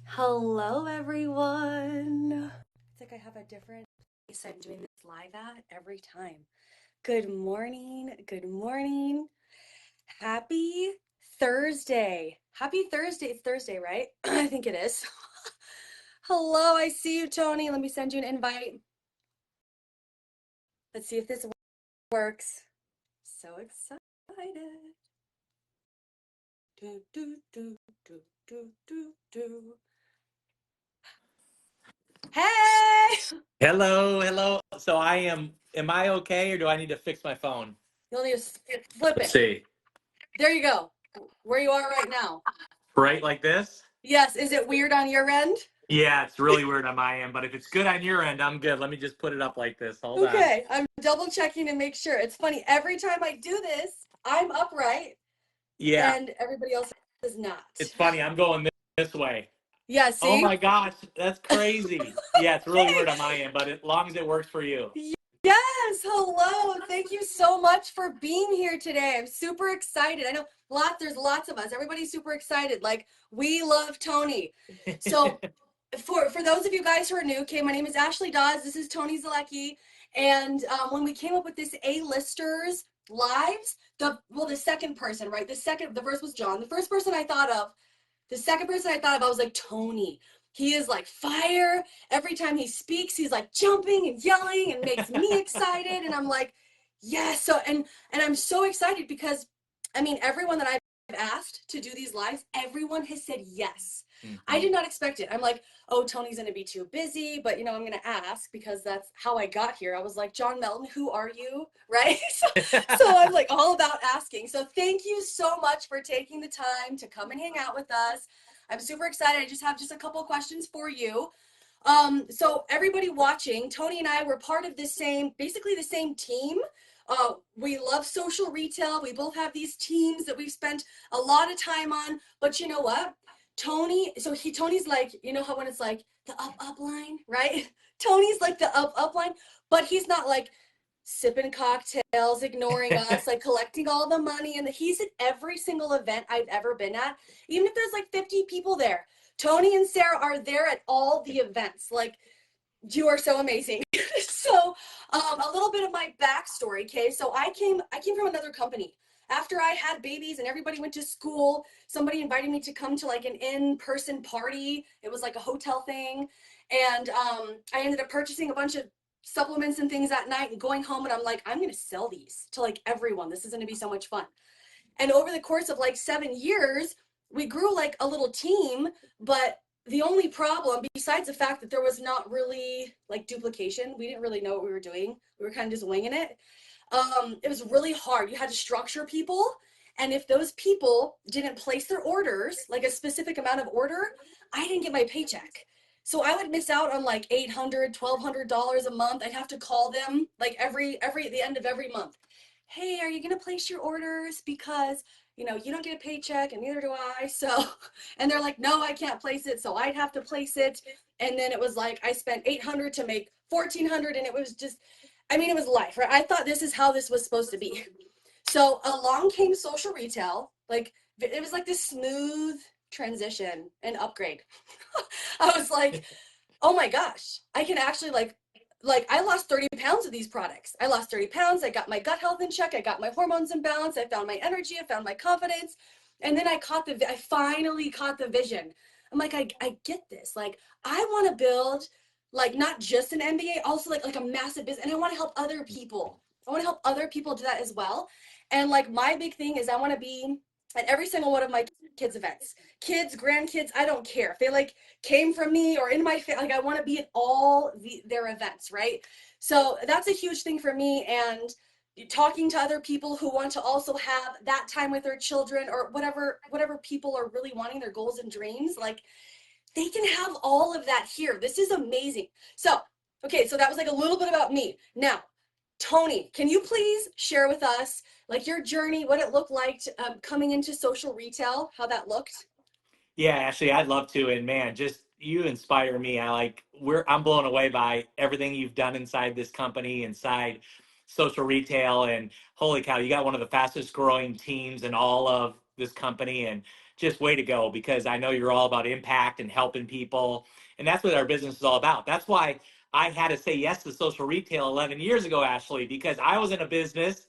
Hello, everyone. It's like I have a different place I'm doing this live at every time. Good morning. Good morning. Happy Thursday. Happy Thursday. It's Thursday, right? I think it is. Hello, I see you, Tony. Let me send you an invite. Let's see if this works. So excited. Do, do, do, do, do, do, do. Hey! Hello. So am I okay or do I need to fix my phone? You'll need to flip Let's it. see. There you go. Where you are right now. Right like this? Yes. Is it weird on your end? Yeah, it's really weird on my end, but if it's good on your end, I'm good. Let me just put it up like this. Hold on. Okay. I'm double checking to make sure. It's funny. Every time I do this, I'm upright Yeah, and everybody else is not. it's funny. I'm going this way. Yeah. Oh See? my gosh, that's crazy. Yeah, it's really weird Hey. on my end, but as long as it works for you. Yes. Hello. Thank you so much for being here today. I'm super excited. I know there's lots of us. Everybody's super excited. Like we love Tony. So for those of you guys who are new, okay, my name is Ashley Dawes. This is Tony Zolecki. And when we came up with this A-listers lives, the second person, right? The first was John. The second person I thought of, I was like, Tony. He is like fire. Every time he speaks, he's like jumping and yelling and makes me excited. And I'm like, yes. So and I'm so excited because I mean everyone that I've asked to do these lives, everyone has said yes. I did not expect it. I'm like, oh, Tony's gonna be too busy, but I'm gonna ask because that's how I got here. I was like, John Melton, who are you? Right? So I'm like all about asking. So thank you so much for taking the time to come and hang out with us. I'm super excited. I just have a couple of questions for you. So everybody watching, Tony and I were part of basically the same team. We love social retail. We both have these teams that we've spent a lot of time on. But you know what? Tony's like, you know how when it's like the up line, right? Tony's like the up line, but he's not like sipping cocktails, ignoring us, like collecting all the money. And he's at every single event I've ever been at, even if there's like 50 people there. Tony and Sarah are there at all the events. Like, you are so amazing. So, a little bit of my backstory. Okay, so I came from another company. After I had babies and everybody went to school, somebody invited me to come to like an in-person party. It was like a hotel thing, and I ended up purchasing a bunch of supplements and things that night and going home. And I'm like, I'm gonna sell these to like everyone. This is gonna be so much fun. And over the course of like 7 years, we grew like a little team, but the only problem, besides the fact that there was not really like duplication, we didn't really know what we were doing. We were kind of just winging it. It was really hard. You had to structure people. And if those people didn't place their orders, like a specific amount of order, I didn't get my paycheck. So I would miss out on like $800, $1,200 a month. I'd have to call them like every at the end of every month. Hey, are you gonna place your orders? Because you don't get a paycheck and neither do I. So, and they're like, no, I can't place it. So I'd have to place it. And then it was like, I spent 800 to make 1,400. And it was just, I mean, it was life, right? I thought this is how this was supposed to be. So along came social retail. Like it was like this smooth transition and upgrade. I was like, oh my gosh, I can actually like I lost 30 pounds of these products. I lost 30 pounds. I got my gut health in check. I got my hormones in balance. I found my energy. I found my confidence. And then I finally caught the vision. I'm like, I get this. Like, I want to build like not just an MBA, also like a massive business. And I want to help other people. I want to help other people do that as well. And like my big thing is I want to be at every single one of my kids' events. Kids, grandkids, I don't care. If they like came from me or in my like I want to be at all their events, right? So that's a huge thing for me. And talking to other people who want to also have that time with their children or whatever people are really wanting, their goals and dreams, like they can have all of that here. This is amazing. So okay, so that was like a little bit about me. Now Tony, can you please share with us like your journey, what it looked like coming into social retail, how that looked? Yeah, Ashley, I'd love to. And man, just you inspire me. I'm blown away by everything you've done inside this company, inside social retail, and holy cow, you got one of the fastest growing teams in all of this company. And just way to go, because I know you're all about impact and helping people. And that's what our business is all about. That's why I had to say yes to social retail 11 years ago, Ashley, because I was in a business,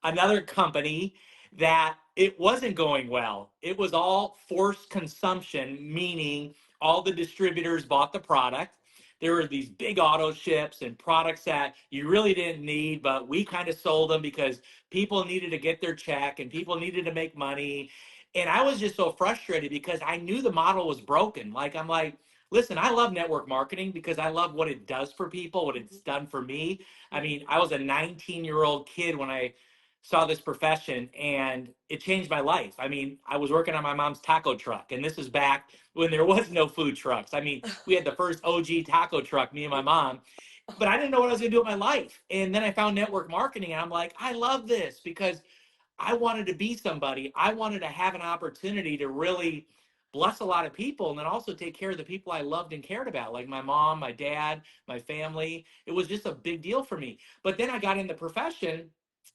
another company, that it wasn't going well. It was all forced consumption, meaning all the distributors bought the product. There were these big auto ships and products that you really didn't need, but we kind of sold them because people needed to get their check and people needed to make money. And I was just so frustrated because I knew the model was broken. Like, I'm like, listen, I love network marketing because I love what it does for people, what it's done for me. I mean, I was a 19-year-old kid when I saw this profession, and it changed my life. I mean, I was working on my mom's taco truck, and this is back when there was no food trucks. I mean, we had the first OG taco truck, me and my mom, but I didn't know what I was going to do with my life. And then I found network marketing, and I'm like, I love this because I wanted to be somebody. I wanted to have an opportunity to really bless a lot of people and then also take care of the people I loved and cared about, like my mom, my dad, my family. It was just a big deal for me. But then I got in the profession,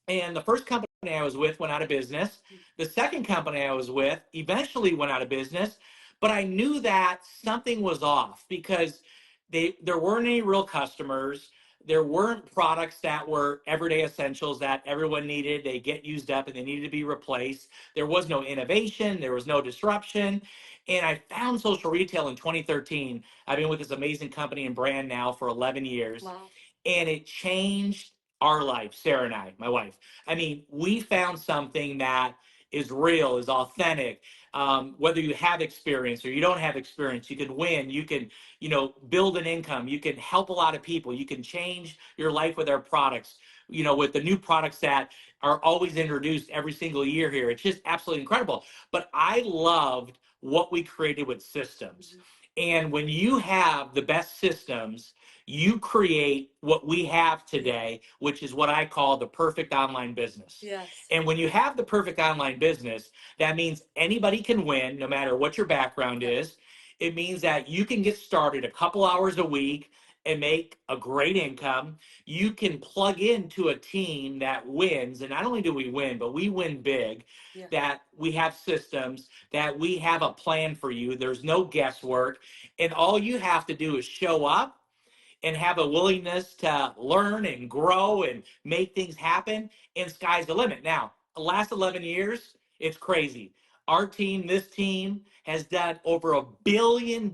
and the first company I was with went out of business. The second company I was with eventually went out of business, but I knew that something was off because there weren't any real customers. There weren't products that were everyday essentials that everyone needed. They get used up and they needed to be replaced. There was no innovation. There was no disruption. And I found social retail in 2013. I've been with this amazing company and brand now for 11 years. Wow. And it changed our life, Sarah and I, my wife. I mean, we found something that is real, is authentic. Whether you have experience or you don't have experience, you can win. You can, build an income. You can help a lot of people. You can change your life with our products. With the new products that are always introduced every single year here, it's just absolutely incredible. But I loved what we created with systems. And when you have the best systems, you create what we have today, which is what I call the perfect online business. Yes. And when you have the perfect online business, that means anybody can win, no matter what your background is. It means that you can get started a couple hours a week and make a great income. You can plug into a team that wins. And not only do we win, but we win big. Yeah. That we have systems, that we have a plan for you. There's no guesswork. And all you have to do is show up and have a willingness to learn and grow and make things happen, and sky's the limit. Now, the last 11 years, it's crazy. Our team, this team, has done over $1 billion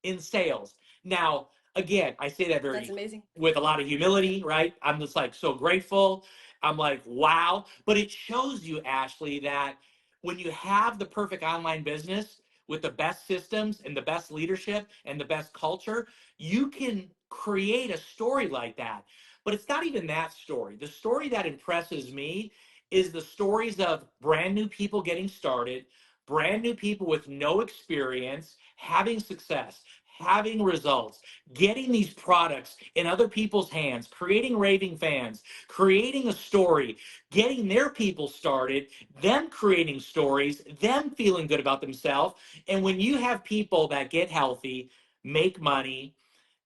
in sales. Now, again, I say that That's very amazing. with a lot of humility, right? I'm just like so grateful. I'm like, wow. But it shows you, Ashley, that when you have the perfect online business with the best systems and the best leadership and the best culture, you can create a story like that. But it's not even that story. The story that impresses me is the stories of brand new people getting started, brand new people with no experience, having success, having results, getting these products in other people's hands, creating raving fans, creating a story, getting their people started, them creating stories, them feeling good about themselves. And when you have people that get healthy, make money,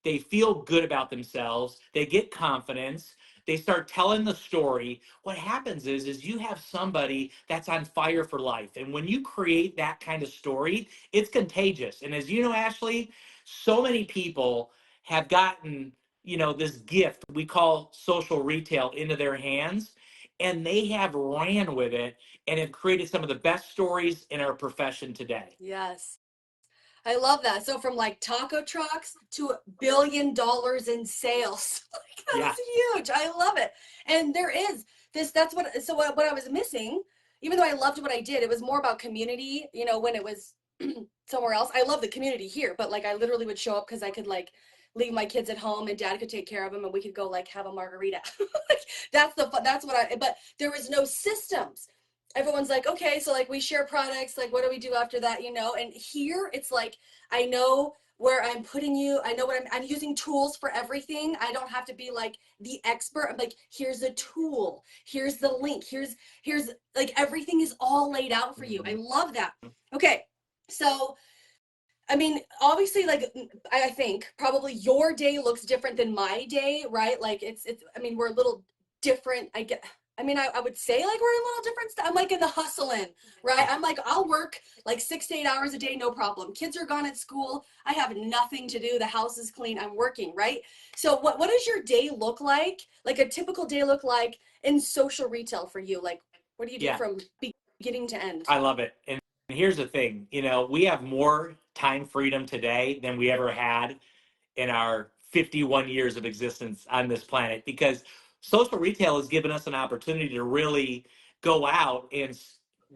they feel good about themselves, they get confidence, they start telling the story, what happens is you have somebody that's on fire for life. And when you create that kind of story, it's contagious. And as you know, Ashley, so many people have gotten, this gift we call social retail into their hands, and they have ran with it and have created some of the best stories in our profession today. Yes. I love that. So from like taco trucks to $1 billion in sales. Like Yeah. that's huge. I love it. And there is this, that's what, so what I was missing, even though I loved what I did, it was more about community, when it was somewhere else. I love the community here, but like I literally would show up because I could like leave my kids at home and dad could take care of them and we could go like have a margarita. Like that's what but there was no systems. Everyone's like, okay, so like we share products, like what do we do after that, and here it's like I know where I'm putting you. I know what I'm using tools for everything. I don't have to be like the expert. I'm like, here's a tool, here's the link, here's like everything is all laid out for you. I love that. Okay, so I mean, obviously, like I think probably your day looks different than my day, right? Like it's I mean, we're a little different. I get I mean, I would say like we're a little different. I'm like in the hustling, right? I'm like, I'll work like 6 to 8 hours a day, no problem. Kids are gone at school. I have nothing to do. The house is clean. I'm working, right? So what does your day look like? Like a typical day look like in social retail for you? Like, what do you do Yeah, from beginning to end? I love it. And here's the thing, we have more time freedom today than we ever had in our 51 years of existence on this planet, because social retail has given us an opportunity to really go out and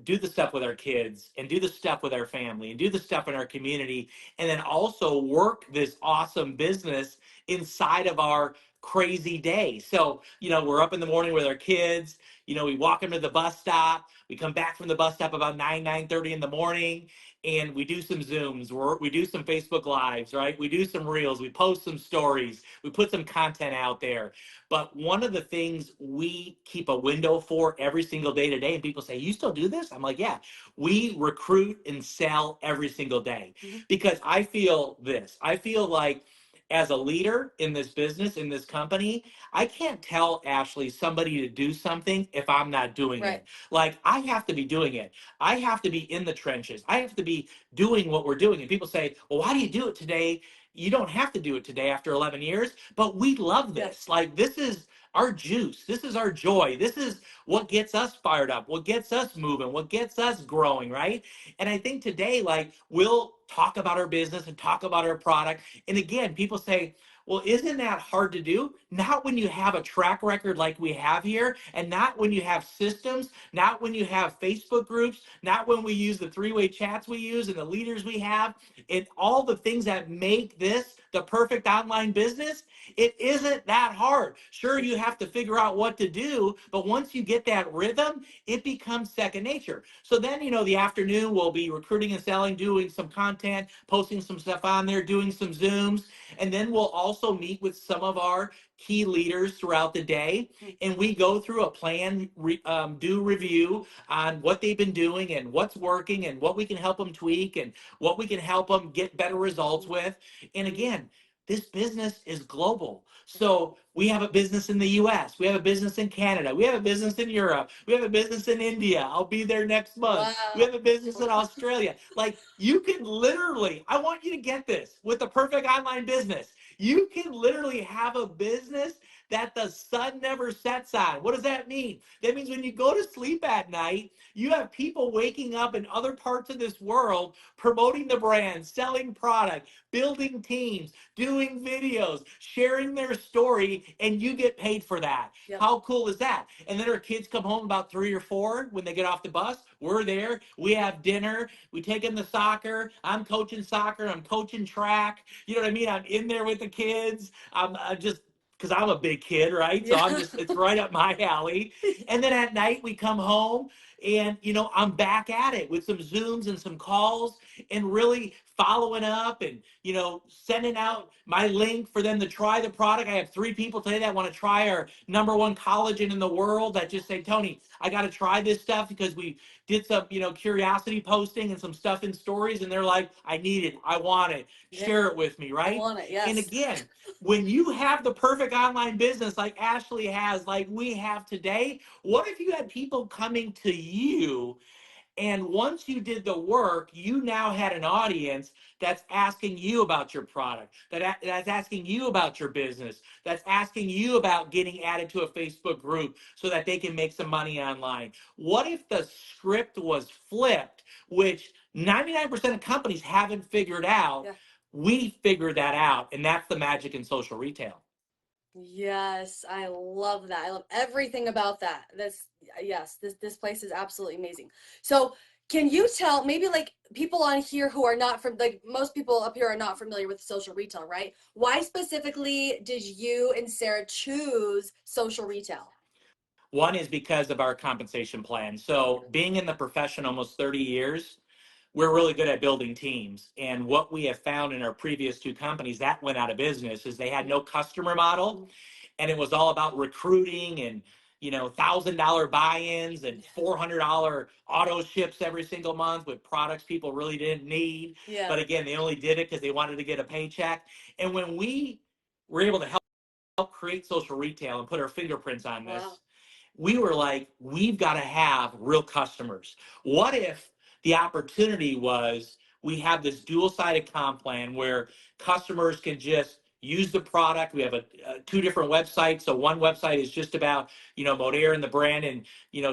do the stuff with our kids and do the stuff with our family and do the stuff in our community, and then also work this awesome business inside of our crazy day. So, we're up in the morning with our kids, we walk them to the bus stop, we come back from the bus stop about 9:30 in the morning, and we do some Zooms, we do some Facebook Lives, right? We do some Reels, we post some stories, we put some content out there. But one of the things we keep a window for every single day today, and people say, "You still do this?" I'm like, "Yeah." We recruit and sell every single day, Mhm. because I feel this. I feel like, as a leader in this business, in this company, I can't tell Ashley somebody to do something if I'm not doing Right. it. Like, I have to be doing it. I have to be in the trenches. I have to be doing what we're doing. And people say, "Well, why do you do it today?" You don't have to do it today after 11 years, but we love Yeah. this. Like, this is our juice. This is our joy. This is what gets us fired up, what gets us moving, what gets us growing, right? And I think today, like, we'll talk about our business and talk about our product. And again, people say, "Well, isn't that hard to do?" Not when you have a track record like we have here, and not when you have systems, not when you have Facebook groups, not when we use the three-way chats we use and the leaders we have, and all the things that make this the perfect online business. It isn't that hard. Sure, you have to figure out what to do, but once you get that rhythm, it becomes second nature. So then, the afternoon we'll be recruiting and selling, doing some content, posting some stuff on there, doing some Zooms, and then we'll also meet with some of our key leaders throughout the day, and we go through a plan, do review on what they've been doing and what's working and what we can help them tweak and what we can help them get better results with. And again, this business is global. So we have a business in the US, we have a business in Canada, we have a business in Europe, we have a business in India. I'll be there next month. We Wow. have a business in Australia. Like, you can literally, I want you to get this with the perfect online business. You can literally have a business that the sun never sets on. What does that mean? That means when you go to sleep at night, you have people waking up in other parts of this world promoting the brand, selling product, building teams, doing videos, sharing their story, and you get paid for that. Yep. How cool is that? And then our kids come home about 3 or 4 when they get off the bus. We're there. We have dinner. We take them to soccer. I'm coaching soccer. I'm coaching track. You know what I mean? I'm in there with the kids. I'm just, because I'm a big kid, right? So Yeah. it's right up my alley. And then at night we come home, and I'm back at it with some Zooms and some calls, and really following up, and sending out my link for them to try the product. I have 3 people today that want to try our #1 collagen in the world, that just say, "Tony, I got to try this stuff," because we did some curiosity posting and some stuff in stories, and they're like, "I need it, I want it, Yeah. share it with me," I right? want it. And Yes. again, when you have the perfect online business like Ashley has, like we have today, what if you had people coming to you, and once you did the work, you now had an audience that's asking you about your product, that's asking you about your business, that's asking you about getting added to a Facebook group so that they can make some money online? What if the script was flipped, which 99% of companies haven't figured out? Yeah. We figured that out, and that's the magic in social retail. Yes, I love that. I love everything about that. Yes, this place is absolutely amazing. So, can you tell maybe like people on here who are not from like most people up here are not familiar with social retail, right? Why specifically did you and Sarah choose social retail? One is because of our compensation plan. So, being in the profession almost 30 years, we're really good at building teams. And what we have found in our previous 2 companies that went out of business is they had no customer model, and it was all about recruiting and $1,000 buy-ins and $400 auto ships every single month with products people really didn't need. Yeah. But again, they only did it because they wanted to get a paycheck. And when we were able to help create social retail and put our fingerprints on Wow. this, we were like, we've got to have real customers. What if the opportunity was we have this dual-sided comp plan where customers can just use the product. We have two different websites. So one website is just about, Modair and the brand and,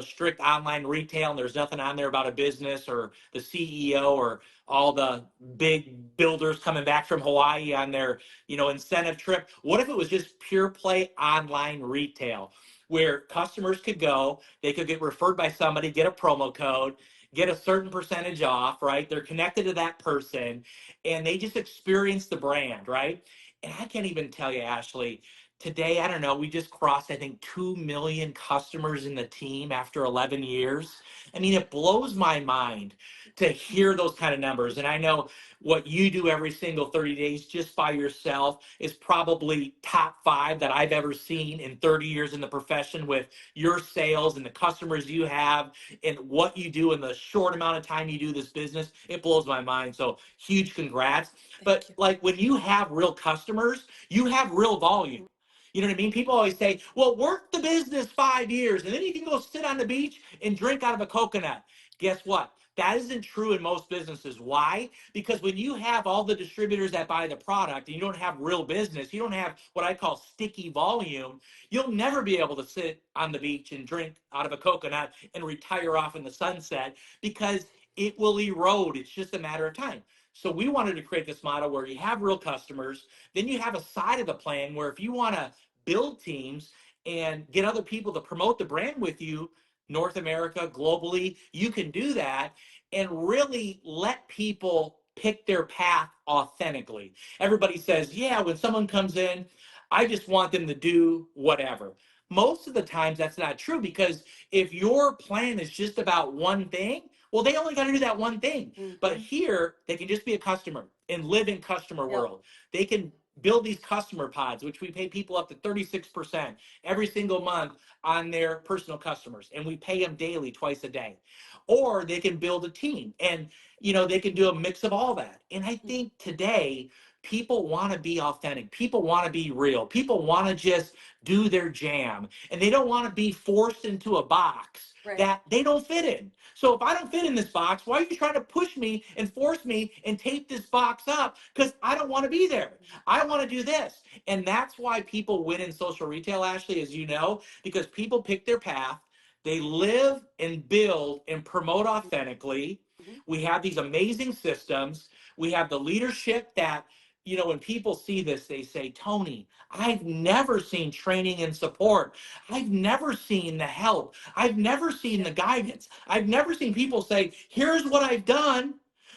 strict online retail. And there's nothing on there about a business or the CEO or all the big builders coming back from Hawaii on their, incentive trip. What if it was just pure play online retail where customers could go, they could get referred by somebody, get a promo code, get a certain percentage off, right? They're connected to that person and they just experience the brand, right? And I can't even tell you, Ashley, today, I don't know, we just crossed, I think, 2 million customers in the team after 11 years. I mean, it blows my mind to hear those kind of numbers. And I know what you do every single 30 days just by yourself is probably top 5 that I've ever seen in 30 years in the profession with your sales and the customers you have and what you do in the short amount of time you do this business. It blows my mind. So huge congrats. But like when you have real customers, you have real volume. You know what I mean? People always say, well, work the business 5 years and then you can go sit on the beach and drink out of a coconut. Guess what? That isn't true in most businesses. Why? Because when you have all the distributors that buy the product and you don't have real business, you don't have what I call sticky volume, you'll never be able to sit on the beach and drink out of a coconut and retire off in the sunset because it will erode. It's just a matter of time. So we wanted to create this model where you have real customers, then you have a side of the plan where if you want to build teams and get other people to promote the brand with you, North America, globally, you can do that and really let people pick their path authentically. Everybody says, yeah, when someone comes in, I just want them to do whatever. Most of the times that's not true because if your plan is just about one thing, well, they only got to do that one thing. Mm-hmm. But here, they can just be a customer and live in customer Yep. world. They can build these customer pods, which we pay people up to 36% every single month on their personal customers. And we pay them daily, twice a day. Or they can build a team and, they can do a mix of all that. And I think today, people want to be authentic. People want to be real. People want to just do their jam. And they don't want to be forced into a box that they don't fit in. So if I don't fit in this box, why are you trying to push me and force me and tape this box up? Because I don't want to be there. I want to do this. And that's why people win in social retail, Ashley, as you know, because people pick their path. They live and build and promote authentically. We have these amazing systems. We have the leadership that, when people see this, they say, Tony, I've never seen training and support. I've never seen the help. I've never seen the guidance. I've never seen people say, here's what I've done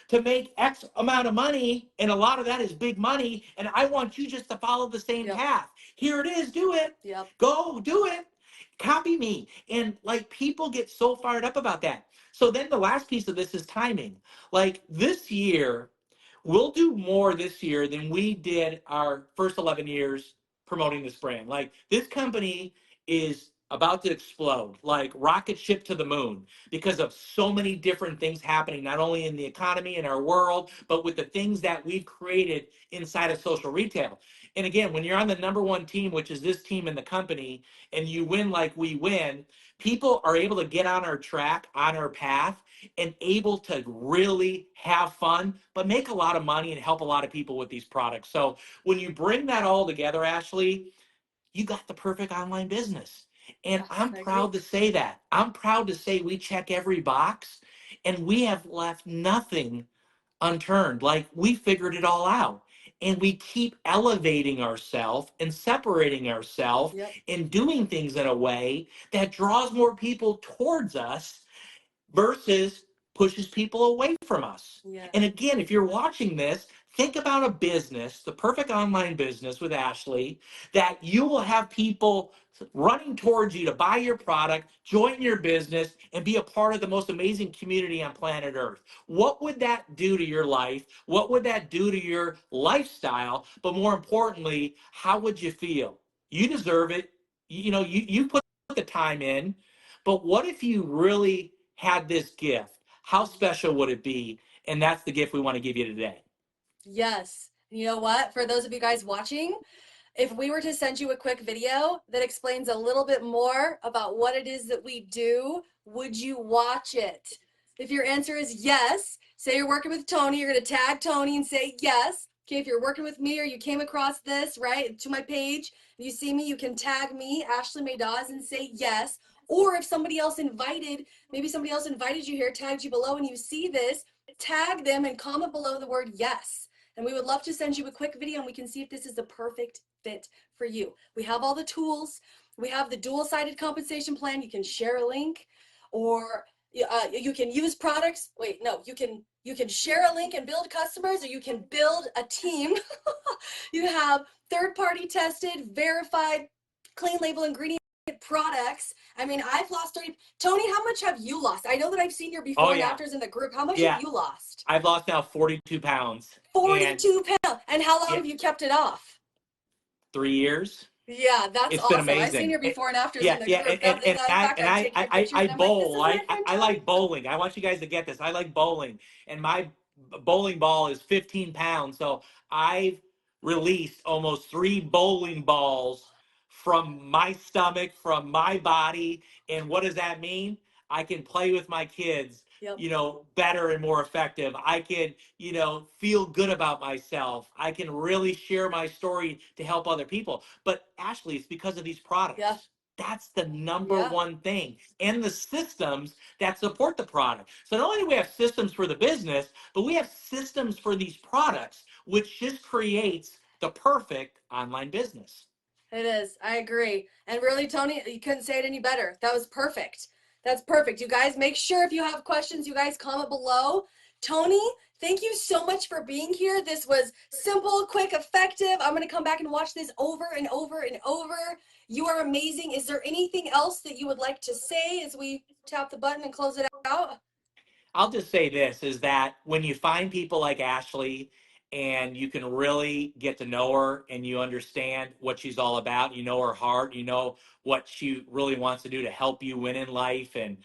to make X amount of money. And a lot of that is big money. And I want you just to follow the same path. Here it is. Do it. Go do it. Copy me. And like people get so fired up about that. So then the last piece of this is timing. Like this year, we'll do more this year than we did our first 11 years promoting this brand. Like this company is about to explode, like rocket ship to the moon because of so many different things happening, not only in the economy, in our world, but with the things that we've created inside of social retail. And again, when you're on the number one team, which is this team in the company, and you win like we win, people are able to get on our track, on our path, and able to really have fun, but make a lot of money and help a lot of people with these products. So when you bring that all together, Ashley, you got the perfect online business. And I'm proud to say that. I'm proud to say we check every box and we have left nothing unturned. Like we figured it all out. And we keep elevating ourselves and separating ourselves and doing things in a way that draws more people towards us versus pushes people away from us. And again, if you're watching this, think about a business, the perfect online business with Ashley, that you will have people running towards you to buy your product, join your business, and be a part of the most amazing community on planet Earth. What would that do to your life? What would that do to your lifestyle? But more importantly, how would you feel? You deserve it. You put the time in, but what if you really had this gift? How special would it be? And that's the gift we want to give you today. Yes. You know what? For those of you guys watching, If we were to send you a quick video that explains a little bit more about what it is that we do, would you watch it? If your answer is yes, say you're working with Tony, you're going to tag Tony and say yes. Okay, if you're working with me or you came across this, right, to my page, and you see me, you can tag me, Ashley Mae Dawes, and say yes. Or if somebody else invited, maybe somebody else invited you here, tagged you below, and you see this, tag them and comment below the word yes. And we would love to send you a quick video and we can see if this is the perfect fit for you. We have all the tools. We have the dual-sided compensation plan. You can share a link, or you can use products. Wait, no, you can share a link and build customers, or you can build a team. You have third-party tested, verified, clean label ingredient products. I mean, I've lost 30. Tony, how much have you lost? I know that I've seen your Oh before and yeah, afters in the group. How much have yeah. you lost? I've lost now 42 pounds, and 42 pounds. And how long yeah, have you kept it off? 3 years. Yeah, that's It's been awesome. I've seen amazing. your before and afters in Yeah, the yeah, group. and In fact, I've taken your pictures I and I'm like, this bowl. is my friend I Tony. like bowling. I want you guys to get this. I like bowling, and my bowling ball is 15 pounds. So I've released almost 3 bowling balls from my stomach, from my body. And what does that mean? I can play with my kids, Yep. better and more effective. I can, feel good about myself. I can really share my story to help other people. But Ashley, it's because of these Yeah. products. That's the number Yeah. one thing. And the systems that support the product. So not only do we have systems for the business, but we have systems for these products, which just creates the perfect online business. It is. I agree. And really, Tony, you couldn't say it any better. That was perfect. That's perfect. You guys, make sure if you have questions, you guys comment below. Tony, thank you so much for being here. This was simple, quick, effective. I'm going to come back and watch this over and over and over. You are amazing. Is there anything else that you would like to say as we tap the button and close it out? I'll just say this is that when you find people like Ashley and you can really get to know her and you understand what she's all about, you know her heart, you know what she really wants to do to help you win in life and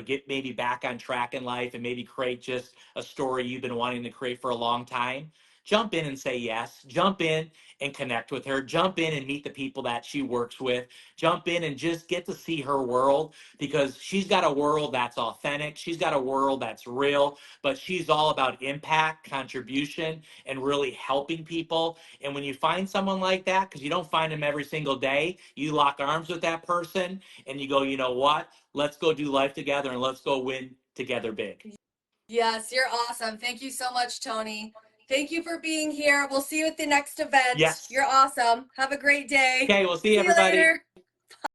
get maybe back on track in life and maybe create just a story you've been wanting to create for a long time. Jump in and say yes. Jump in and connect with her. Jump in and meet the people that she works with. Jump in and just get to see her world because she's got a world that's authentic. She's got a world that's real, but she's all about impact, contribution, and really helping people. And when you find someone like that, because you don't find them every single day, you lock arms with that person and you go, you know what? Let's go do life together and let's go win together big. Yes, you're awesome. Thank you so much, Tony. Thank you for being here. We'll see you at the next event. Yes. You're awesome. Have a great day. Okay, we'll see See you everybody. later.